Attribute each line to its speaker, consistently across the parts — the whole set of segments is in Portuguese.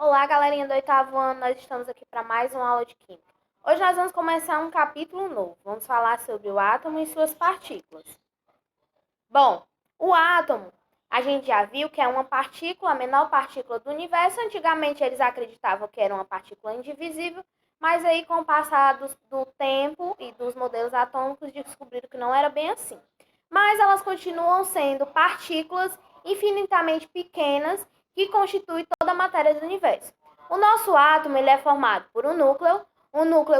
Speaker 1: Olá, galerinha do oitavo ano, nós estamos aqui para mais uma aula de Química. Hoje nós vamos começar um capítulo novo. Vamos falar sobre o átomo e suas partículas. Bom, o átomo, a gente já viu que é uma partícula, a menor partícula do universo. Antigamente eles acreditavam que era uma partícula indivisível, mas aí com o passar do tempo e dos modelos atômicos descobriram que não era bem assim. Mas elas continuam sendo partículas infinitamente pequenas que constituem toda a matéria do universo. O nosso átomo ele é formado por um núcleo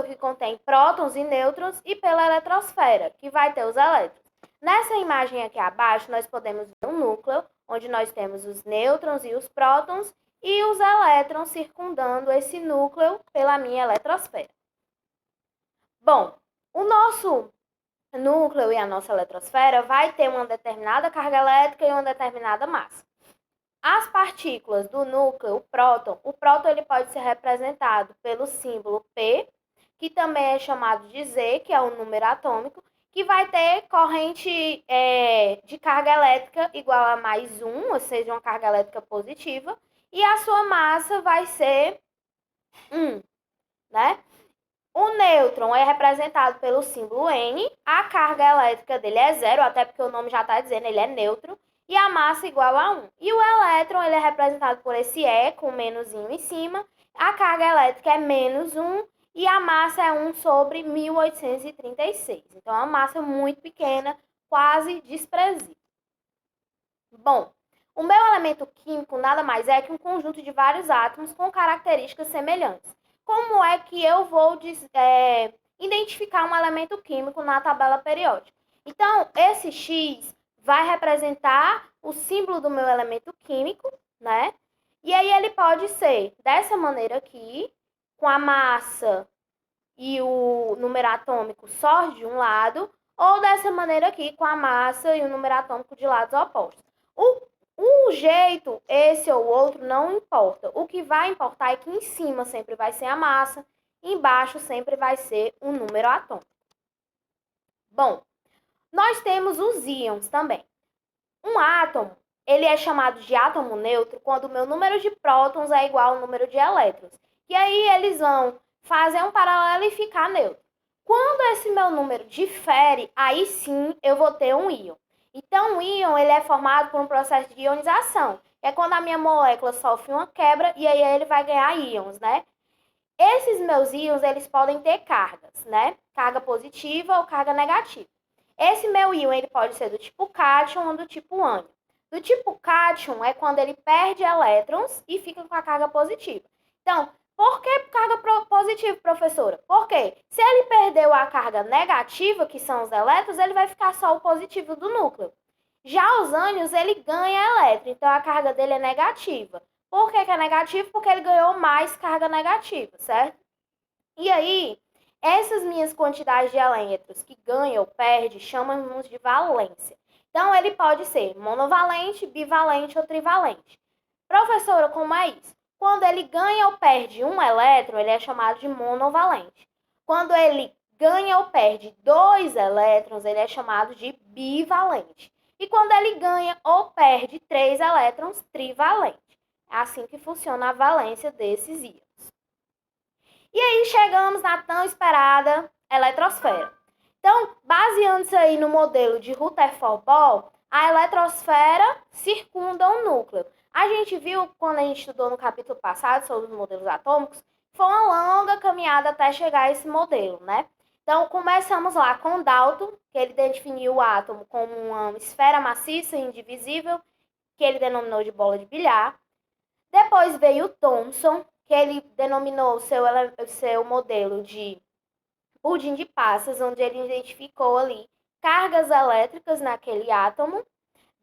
Speaker 1: que contém prótons e nêutrons, e pela eletrosfera, que vai ter os elétrons. Nessa imagem aqui abaixo, nós podemos ver um núcleo, onde nós temos os nêutrons e os prótons, e os elétrons circundando esse núcleo pela minha eletrosfera. Bom, o nosso núcleo e a nossa eletrosfera vai ter uma determinada carga elétrica e uma determinada massa. As partículas do núcleo, o próton ele pode ser representado pelo símbolo P, que também é chamado de Z, que é o número atômico, que vai ter corrente de carga elétrica igual a mais 1, ou seja, uma carga elétrica positiva, e a sua massa vai ser 1, né? O nêutron é representado pelo símbolo N, a carga elétrica dele é 0, até porque o nome já está dizendo, ele é neutro, e a massa igual a 1. E o elétron ele é representado por esse E, com menusinho em cima, a carga elétrica é menos 1, e a massa é 1 sobre 1836. Então, é uma massa muito pequena, quase desprezível. Bom, o meu elemento químico nada mais é que um conjunto de vários átomos com características semelhantes. Como é que eu vou identificar um elemento químico na tabela periódica? Então, esse X vai representar o símbolo do meu elemento químico, né? E aí ele pode ser dessa maneira aqui, com a massa e o número atômico só de um lado, ou dessa maneira aqui, com a massa e o número atômico de lados opostos. O jeito, esse ou outro, não importa. O que vai importar é que em cima sempre vai ser a massa, embaixo sempre vai ser o número atômico. Bom, nós temos os íons também. Um átomo, ele é chamado de átomo neutro quando o meu número de prótons é igual ao número de elétrons. E aí eles vão fazer um paralelo e ficar neutro. Quando esse meu número difere, aí sim eu vou ter um íon. Então, o íon ele é formado por um processo de ionização. É quando a minha molécula sofre uma quebra e aí ele vai ganhar íons, né? Esses meus íons, eles podem ter cargas, né? Carga positiva ou carga negativa. Esse meu íon, ele pode ser do tipo cátion ou do tipo ânion. Do tipo cátion é quando ele perde elétrons e fica com a carga positiva. Então, por que carga positiva, professora? Porque se ele perdeu a carga negativa, que são os elétrons, ele vai ficar só o positivo do núcleo. Já os ânions, ele ganha elétron, então a carga dele é negativa. Por que é negativo? Porque ele ganhou mais carga negativa, certo? E aí, essas minhas quantidades de elétrons que ganha ou perde, chamamos de valência. Então, ele pode ser monovalente, bivalente ou trivalente. Professora, como é isso? Quando ele ganha ou perde um elétron, ele é chamado de monovalente. Quando ele ganha ou perde 2 elétrons, ele é chamado de bivalente. E quando ele ganha ou perde 3 elétrons, trivalente. É assim que funciona a valência desses íons. E aí chegamos na tão esperada eletrosfera. Então, baseando-se aí no modelo de Rutherford-Bohr, a eletrosfera circunda o núcleo. A gente viu, quando a gente estudou no capítulo passado sobre os modelos atômicos, foi uma longa caminhada até chegar a esse modelo, né? Então, começamos lá com Dalton, que ele definiu o átomo como uma esfera maciça e indivisível, que ele denominou de bola de bilhar. Depois veio Thomson, que ele denominou o seu modelo de pudim de passas, onde ele identificou ali cargas elétricas naquele átomo.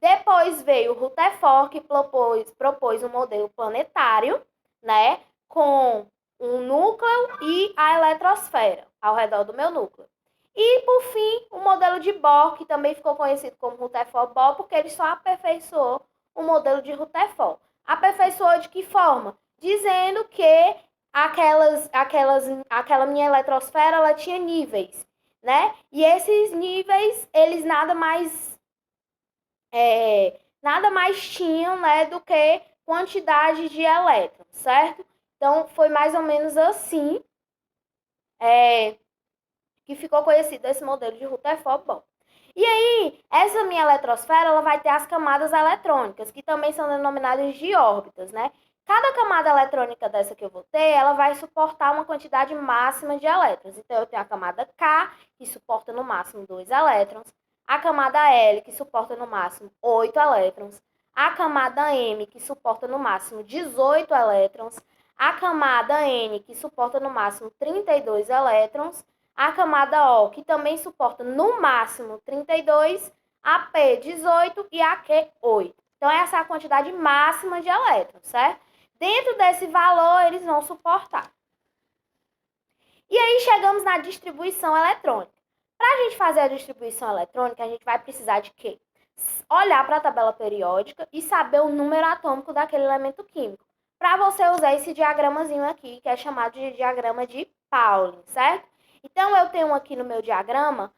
Speaker 1: Depois veio Rutherford, que propôs um modelo planetário, né, com um núcleo e a eletrosfera ao redor do meu núcleo. E, por fim, o modelo de Bohr, que também ficou conhecido como Rutherford-Bohr, porque ele só aperfeiçoou o modelo de Rutherford. Aperfeiçoou de que forma? Dizendo que aquela minha eletrosfera ela tinha níveis, né? E esses níveis, eles nada mais tinham, né, do que quantidade de elétrons, certo? Então, foi mais ou menos assim que ficou conhecido esse modelo de Rutherford Bohr. E aí, essa minha eletrosfera, ela vai ter as camadas eletrônicas, que também são denominadas de órbitas, né? Cada camada eletrônica dessa que eu vou ter, ela vai suportar uma quantidade máxima de elétrons. Então, eu tenho a camada K, que suporta no máximo 2 elétrons, a camada L, que suporta no máximo 8 elétrons, a camada M, que suporta no máximo 18 elétrons, a camada N, que suporta no máximo 32 elétrons, a camada O, que também suporta no máximo 32, a P 18 e a Q 8. Então, essa é a quantidade máxima de elétrons, certo? Dentro desse valor, eles vão suportar. E aí, chegamos na distribuição eletrônica. Para a gente fazer a distribuição eletrônica, a gente vai precisar de quê? Olhar para a tabela periódica e saber o número atômico daquele elemento químico. Para você usar esse diagramazinho aqui, que é chamado de diagrama de Pauling, certo? Então, eu tenho aqui no meu diagrama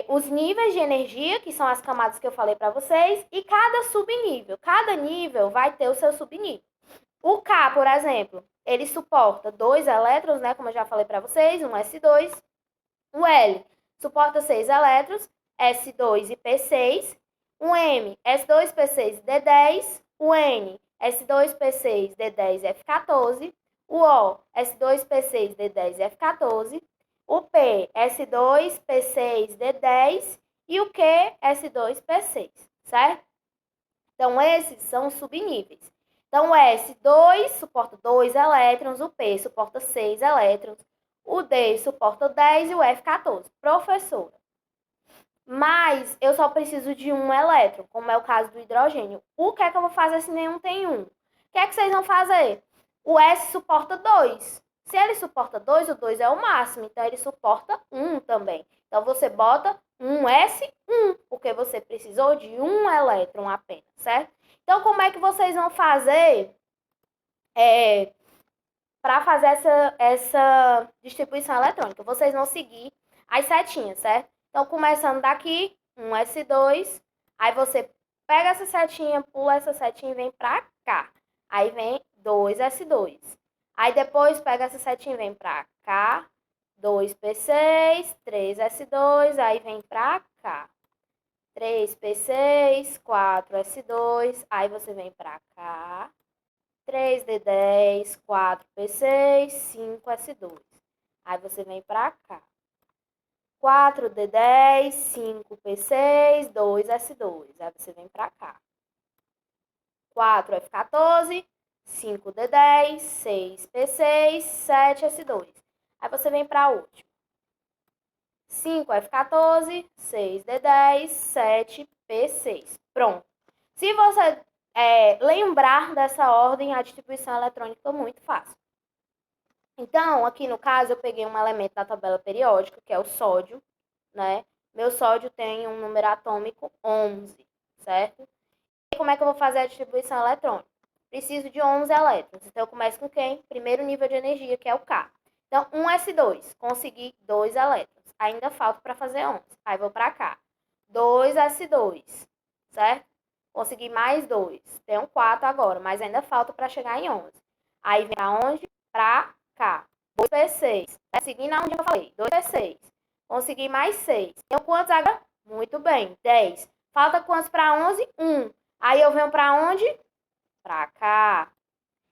Speaker 1: os níveis de energia, que são as camadas que eu falei para vocês, e cada subnível. Cada nível vai ter o seu subnível. O K, por exemplo, ele suporta 2 elétrons, né, como eu já falei para vocês, um S2. O L suporta 6 elétrons, S2 e P6. O M, S2, P6 e D10. O N, S2, P6, D10 e F14. O O, S2, P6, D10 e F14. O P, S2, P6, D10. E o Q, S2, P6, certo? Então, esses são os subníveis. Então, o S2 suporta 2 elétrons, o P suporta 6 elétrons, o D suporta 10 e o F14. Professora, mas eu só preciso de um elétron, como é o caso do hidrogênio. O que é que eu vou fazer se nenhum tem um? O que é que vocês vão fazer? O S suporta 2. Se ele suporta 2, o 2 é o máximo, então ele suporta 1 também. Então, você bota um S1, porque você precisou de um elétron apenas, certo? Então, como é que vocês vão fazer para fazer essa distribuição eletrônica? Vocês vão seguir as setinhas, certo? Então, começando daqui, um S2, aí você pega essa setinha, pula essa setinha e vem para cá. Aí vem 2S2. Aí depois pega essa setinha e vem para cá, 2P6, 3S2, aí vem para cá. 3P6, 4S2, aí você vem para cá. 3D10, 4P6, 5S2. Aí você vem para cá. 4D10, 5P6, 2S2. Aí você vem para cá. 4F14, 5D10, 6P6, 7S2. Aí você vem para a última. 5F14, 6D10, 7P6. Pronto. Se você lembrar dessa ordem, a distribuição eletrônica é muito fácil. Então, aqui no caso, eu peguei um elemento da tabela periódica, que é o sódio, né? Meu sódio tem um número atômico 11, certo? E como é que eu vou fazer a distribuição eletrônica? Preciso de 11 elétrons. Então, eu começo com quem? Primeiro nível de energia, que é o K. Então, 1S2, consegui 2 elétrons. Ainda falta para fazer 11. Aí, vou para cá. 2S2, certo? Consegui mais 2. Tenho 4 agora, mas ainda falta para chegar em 11. Aí, vem aonde? Para cá. 2P6. Seguindo aonde eu falei. 2P6. Consegui mais 6. Tenho quantos agora? Muito bem, 10. Falta quantos para 11? 1. Aí eu venho para onde? Para cá.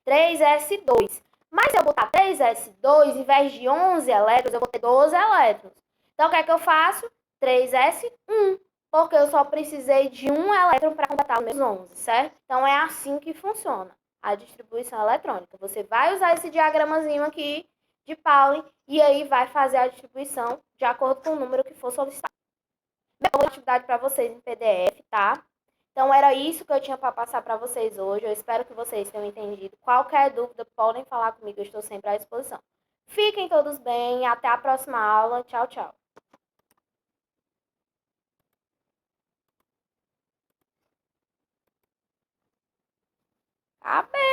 Speaker 1: 3S2. Mas se eu botar 3S2, em vez de 11 elétrons, eu vou ter 12 elétrons. Então, o que é que eu faço? 3S1. Porque eu só precisei de um elétron para completar os meus 11, certo? Então, é assim que funciona a distribuição eletrônica. Você vai usar esse diagramazinho aqui de Pauling e aí vai fazer a distribuição de acordo com o número que for solicitado. Uma atividade para vocês em PDF, tá? Então, era isso que eu tinha para passar para vocês hoje. Eu espero que vocês tenham entendido. Qualquer dúvida, podem falar comigo. Eu estou sempre à disposição. Fiquem todos bem. Até a próxima aula. Tchau, tchau. Até!